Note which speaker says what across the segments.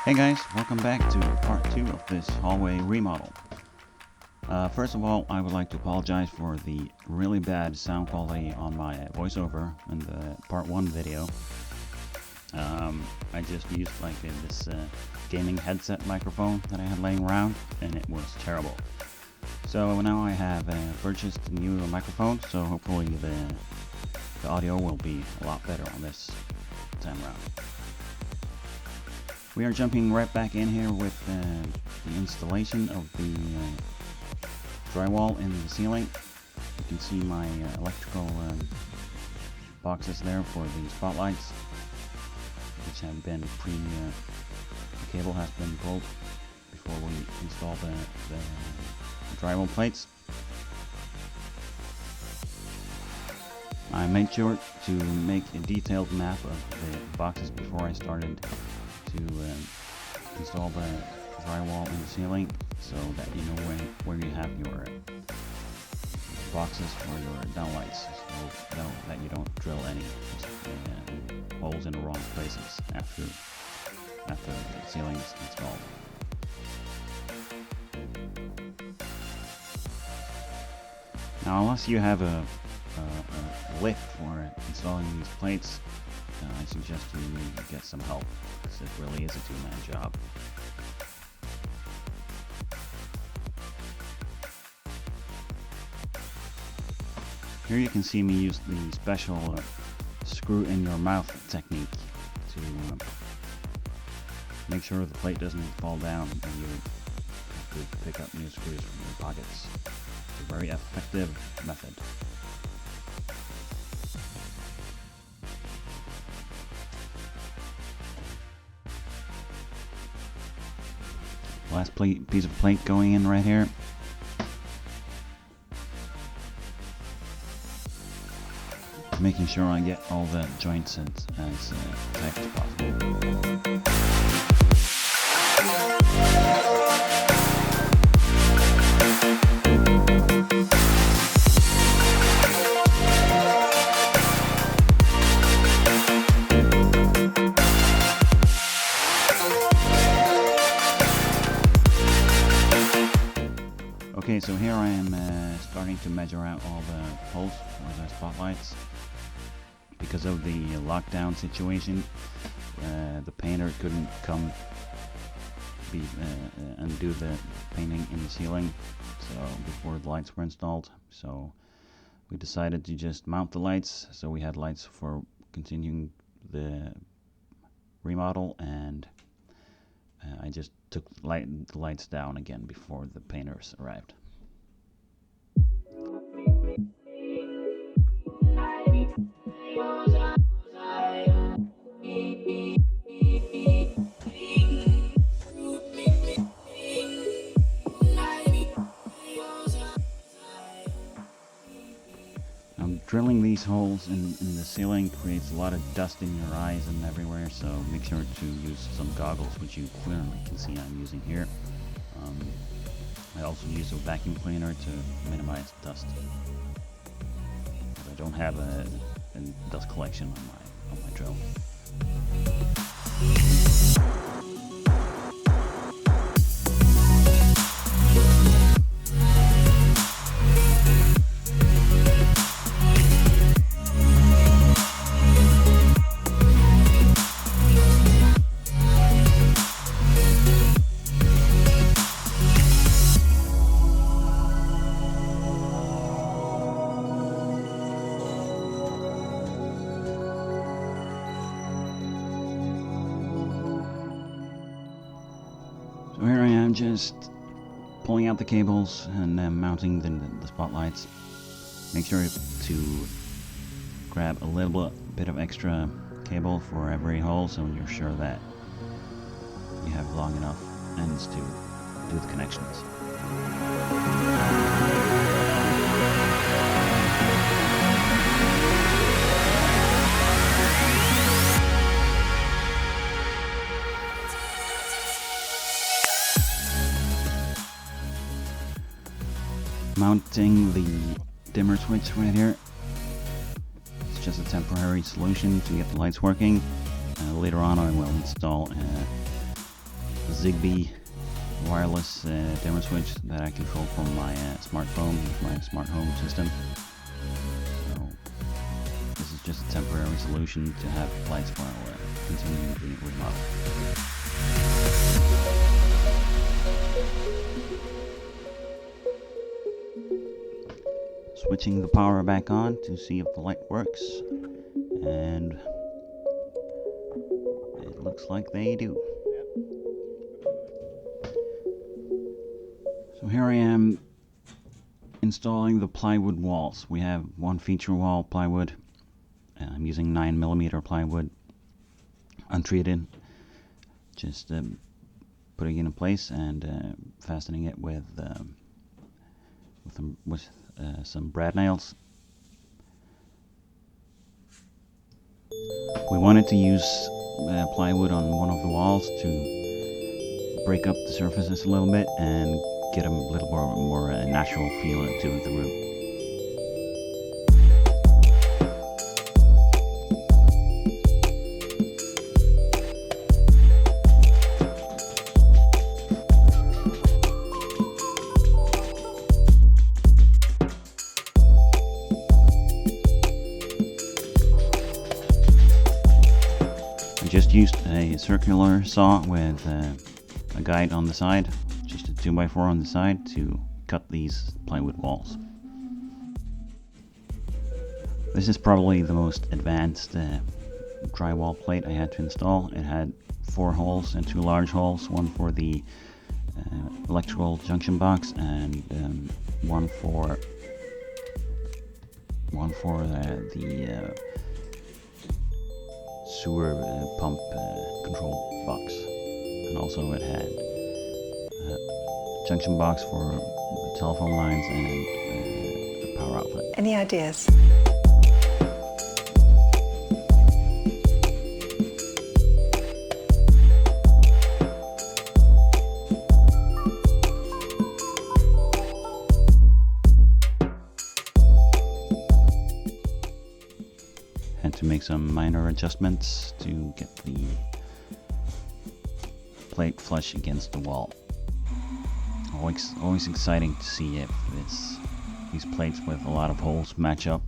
Speaker 1: Hey guys, welcome back to part 2 of this hallway remodel. First of all, I would like to apologize for the really bad sound quality on my voiceover in the part 1 video. I just used this gaming headset microphone that I had laying around, and it was terrible. So now I have purchased a new microphone, so hopefully the audio will be a lot better on this time around. We are jumping right back in here with the installation of the drywall in the ceiling. You can see my electrical boxes there for the spotlights, which have been the cable has been pulled before we install the drywall plates. I made sure to make a detailed map of the boxes before I started to install the drywall in the ceiling, so that you know where you have your boxes for your downlights, so that you don't drill any holes in the wrong places after the ceiling is installed. Now, unless you have a lift for installing these plates, I suggest you get some help, because it really is a two-man job. Here you can see me use the special screw in your mouth technique to make sure the plate doesn't fall down and you have to pick up new screws from your pockets. It's a very effective method. Last piece of plate going in right here. Making sure I get all the joints as tight as possible. Okay, so here I am starting to measure out all the holes for the spotlights. Because of the lockdown situation, the painter couldn't come and do the painting in the ceiling before the lights were installed. So we decided to just mount the lights, so we had lights for continuing the remodel, and I just took the lights down again before the painters arrived. Drilling these holes in the ceiling creates a lot of dust in your eyes and everywhere, so make sure to use some goggles, which you clearly can see I'm using here. I also use a vacuum cleaner to minimize dust. I don't have a dust collection on my drill. So here I am, just pulling out the cables and mounting the spotlights. Make sure to grab a little bit of extra cable for every hole, so you're sure that you have long enough ends to do the connections. Mounting the dimmer switch right here. It's just a temporary solution to get the lights working. Later on I will install Zigbee wireless demo switch that I control from my smartphone with my smart home system. So this is just a temporary solution to have lights while continuing the remodel. Switching the power back on to see if the light works, and it looks like they do. So here I am installing the plywood walls. We have one feature wall plywood. I'm using 9mm plywood, untreated. Just putting it in place and fastening it with some brad nails. We wanted to use plywood on one of the walls to break up the surfaces a little bit and get a little more natural feel to the room. I just used a circular saw with a guide on the side, just a 2x4 on the side to cut these plywood walls. This is probably the most advanced drywall plate I had to install. It had 4 holes and 2 large holes, one for the electrical junction box and one for the sewer pump control box, and also it had a junction box for the telephone lines and a power outlet.
Speaker 2: Any ideas?
Speaker 1: Had to make some minor adjustments to get the plate flush against the wall. Always exciting to see if these plates with a lot of holes match up.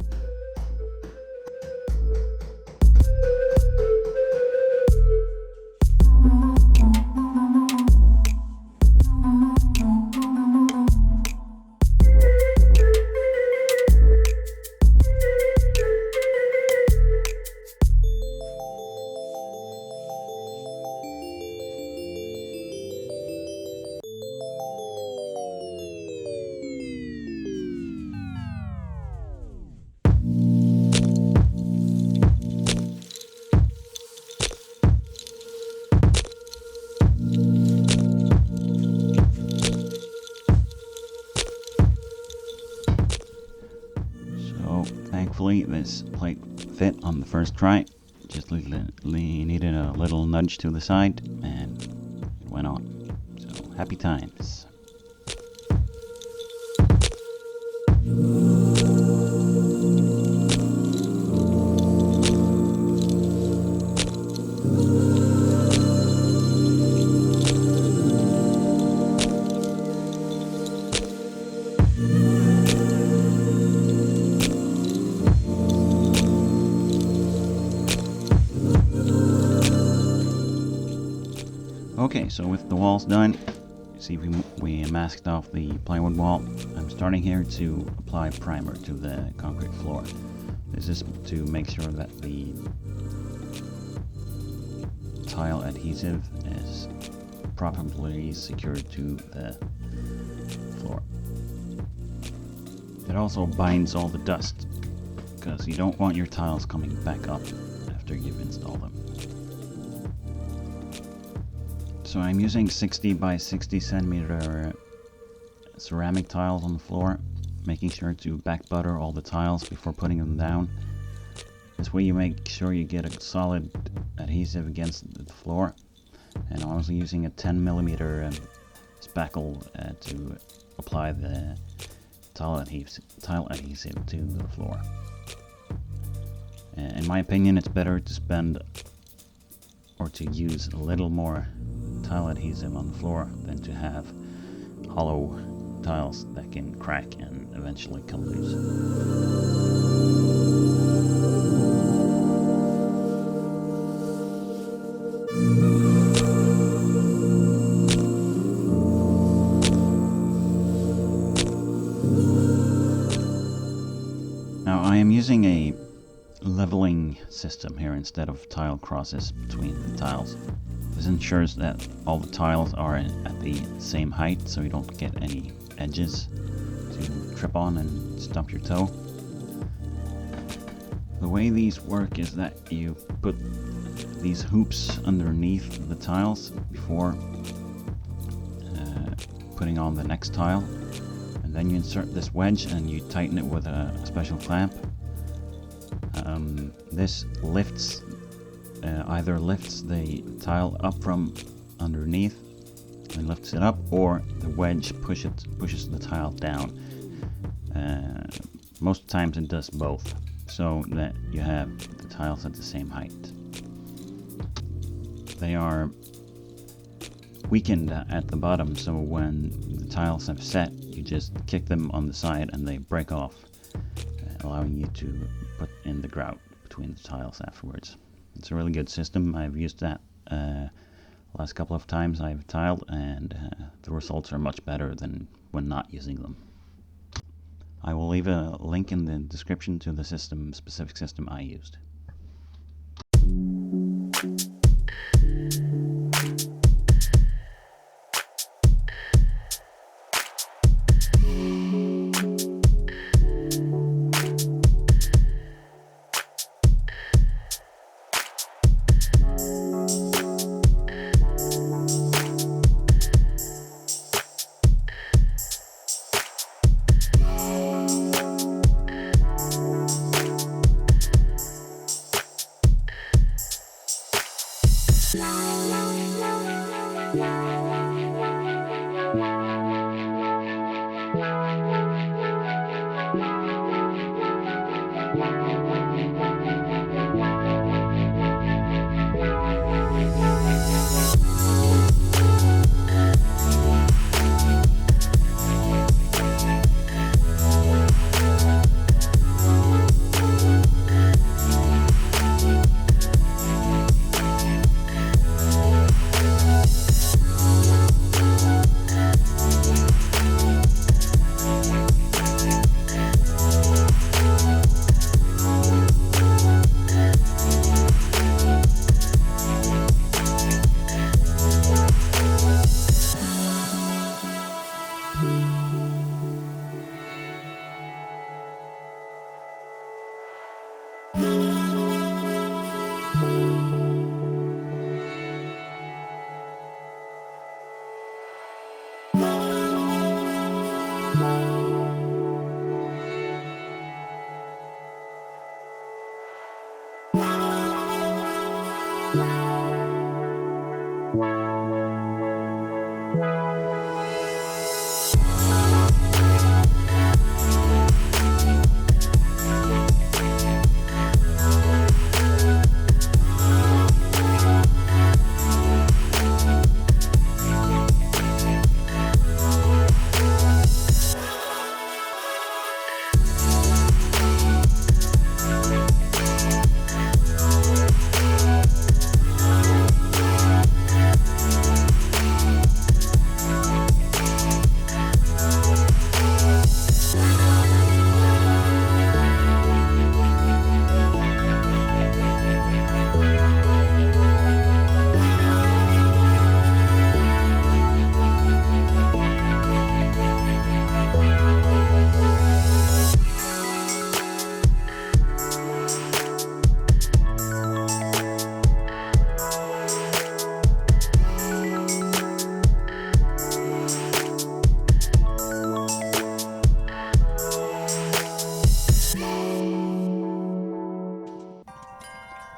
Speaker 1: Thankfully, this plate fit on the first try. Just needed a little nudge to the side, and it went on. So, happy times. Okay, so with the walls done, see we masked off the plywood wall. I'm starting here to apply primer to the concrete floor. This is to make sure that the tile adhesive is properly secured to the floor. It also binds all the dust, because you don't want your tiles coming back up after you've installed them. So I'm using 60 by 60 centimeter ceramic tiles on the floor, making sure to back butter all the tiles before putting them down. This way you make sure you get a solid adhesive against the floor. And I'm also using a 10mm spackle to apply the tile adhesive to the floor. In my opinion, it's better to spend or to use a little more tile adhesive on the floor than to have hollow tiles that can crack and eventually come loose. Now I am using a leveling system here instead of tile crosses between the tiles. This ensures that all the tiles are at the same height, so you don't get any edges to trip on and stump your toe. The way these work is that you put these hoops underneath the tiles before putting on the next tile, and then you insert this wedge and you tighten it with a special clamp. This lifts, either lifts the tile up from underneath and lifts it up, or the wedge pushes the tile down. Most times it does both, so that you have the tiles at the same height. They are weakened at the bottom, so when the tiles have set, you just kick them on the side and they break off, allowing you to put in the grout between the tiles afterwards. It's a really good system. I've used that last couple of times I've tiled, and the results are much better than when not using them. I will leave a link in the description to the specific system I used.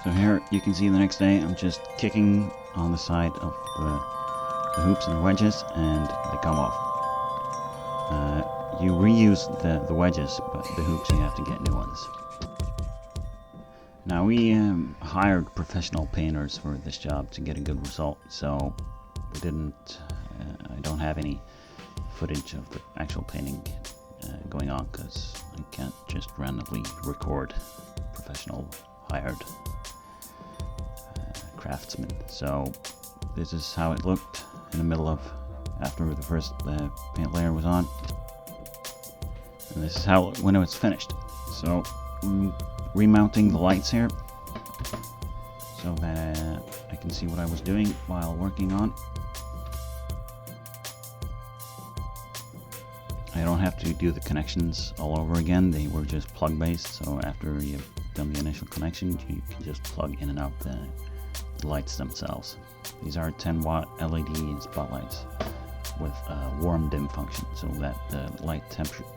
Speaker 1: So here you can see the next day I'm just kicking on the side of the hoops and the wedges, and they come off. You reuse the wedges, but the hoops you have to get new ones. Now we hired professional painters for this job to get a good result, so I don't have any footage of the actual painting going on because I can't just randomly record professional hired craftsmen. So this is how it looked in the middle of after the first paint layer was on, and this is how when it was finished. So remounting the lights here so that I can see what I was doing while working on. I don't have to do the connections all over again, they were just plug based, so after you've done the initial connection you can just plug in and out the lights themselves. These are 10 watt LED spotlights with a warm dim function, so that the light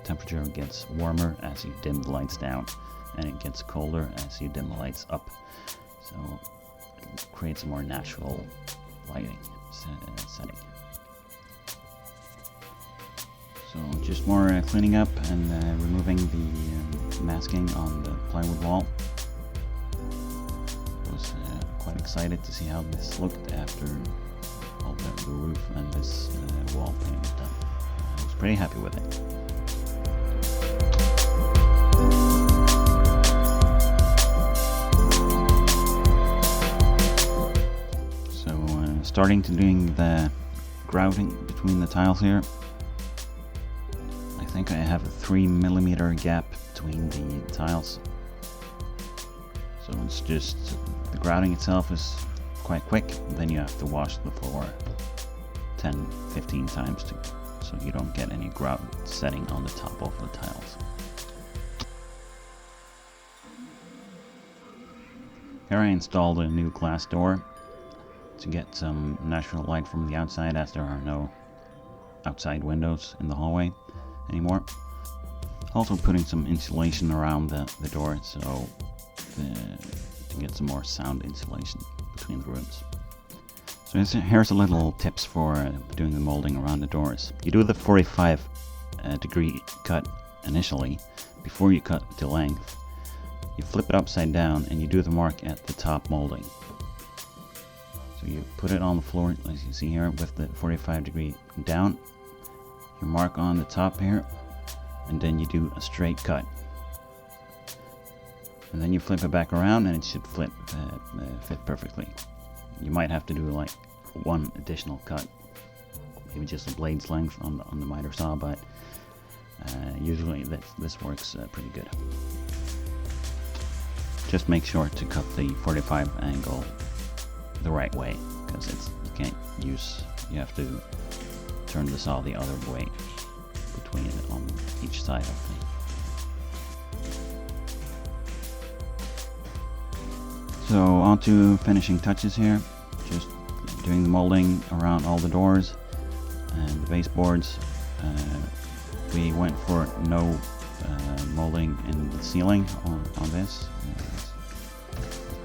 Speaker 1: temperature gets warmer as you dim the lights down, and it gets colder as you dim the lights up, so it creates a more natural lighting setting. So just more cleaning up and removing the masking on the plywood wall. I was quite excited to see how this looked after all the roof and this wall painting was done. I was pretty happy with it. So starting to doing the grouting between the tiles here. I think I have a 3mm gap between the tiles, so it's just the grouting itself is quite quick. Then you have to wash the floor 10-15 times so you don't get any grout setting on the top of the tiles. Here I installed a new glass door to get some natural light from the outside, as there are no outside windows in the hallway anymore. Also putting some insulation around the door so to get some more sound insulation between the rooms. So here's a little tips for doing the molding around the doors. You do the 45 degree cut initially before you cut to length. You flip it upside down and you do the mark at the top molding. So you put it on the floor as you see here with the 45 degree down. You mark on the top here, and then you do a straight cut, and then you flip it back around and it should fit perfectly. You might have to do like one additional cut, maybe just a blade's length on the miter saw, but usually this works pretty good. Just make sure to cut the 45 angle the right way, because you have to turn the saw the other way between it on each side of the. So on to finishing touches here. Just doing the molding around all the doors and the baseboards. We went for no molding in the ceiling on this.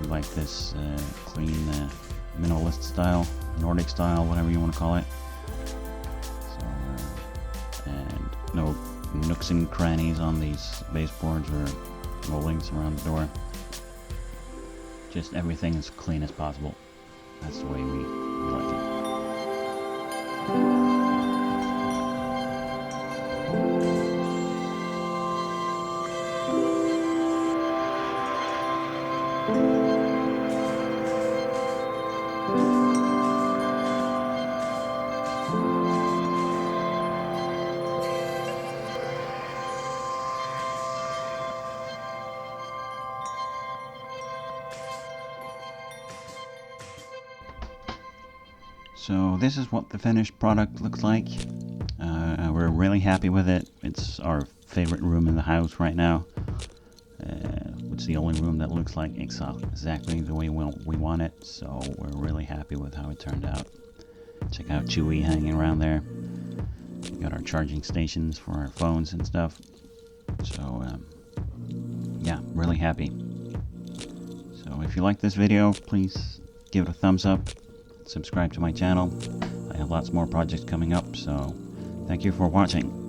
Speaker 1: We like this clean minimalist style, Nordic style, whatever you want to call it. And no nooks and crannies on these baseboards or moldings around the door. Just everything as clean as possible. That's the way we like it. So this is what the finished product looks like. We're really happy with it. It's our favorite room in the house right now. It's the only room that looks like exactly the way we want it, so we're really happy with how it turned out. Check out Chewy hanging around there. We got our charging stations for our phones and stuff. So yeah, really happy. So if you like this video, please give it a thumbs up. Subscribe to my channel. I have lots more projects coming up, so thank you for watching.